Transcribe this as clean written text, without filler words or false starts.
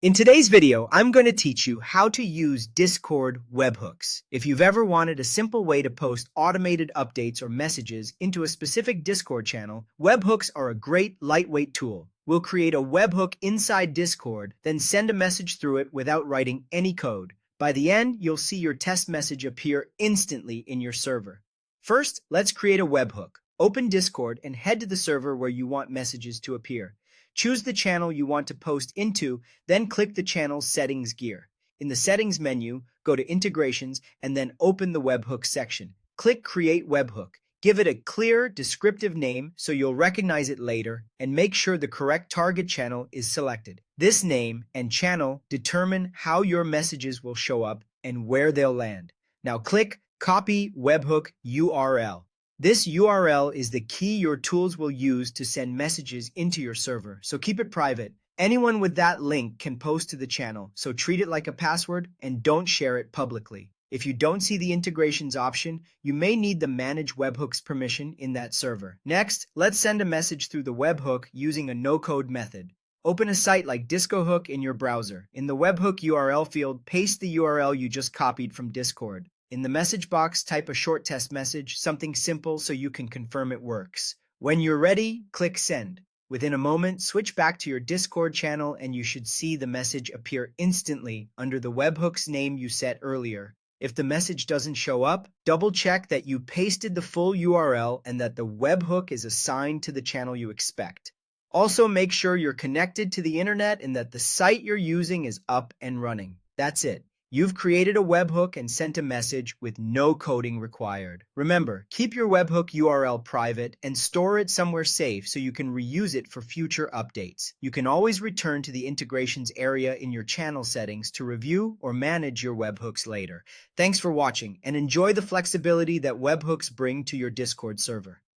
In today's video, I'm going to teach you how to use Discord webhooks. If you've ever wanted a simple way to post automated updates or messages into a specific Discord channel, webhooks are a great lightweight tool. We'll create a webhook inside Discord, then send a message through it without writing any code. By the end, you'll see your test message appear instantly in your server. First, let's create a webhook. Open Discord and head to the server where you want messages to appear. Choose the channel you want to post into, then click the channel's settings gear. In the settings menu, go to integrations and then open the webhook section. Click create webhook. Give it a clear, descriptive name so you'll recognize it later, and make sure the correct target channel is selected. This name and channel determine how your messages will show up and where they'll land. Now click copy webhook URL. This URL is the key your tools will use to send messages into your server, so keep it private. Anyone with that link can post to the channel, so treat it like a password and don't share it publicly. If you don't see the integrations option, you may need the Manage Webhooks permission in that server. Next, let's send a message through the webhook using a no-code method. Open a site like DiscoHook in your browser. In the webhook URL field, paste the URL you just copied from Discord. In the message box, type a short test message, something simple so you can confirm it works. When you're ready, click send. Within a moment, switch back to your Discord channel and you should see the message appear instantly under the webhook's name you set earlier. If the message doesn't show up, double check that you pasted the full URL and that the webhook is assigned to the channel you expect. Also, make sure you're connected to the internet and that the site you're using is up and running. That's it. You've created a webhook and sent a message with no coding required. Remember, keep your webhook URL private and store it somewhere safe so you can reuse it for future updates. You can always return to the integrations area in your channel settings to review or manage your webhooks later. Thanks for watching and enjoy the flexibility that webhooks bring to your Discord server.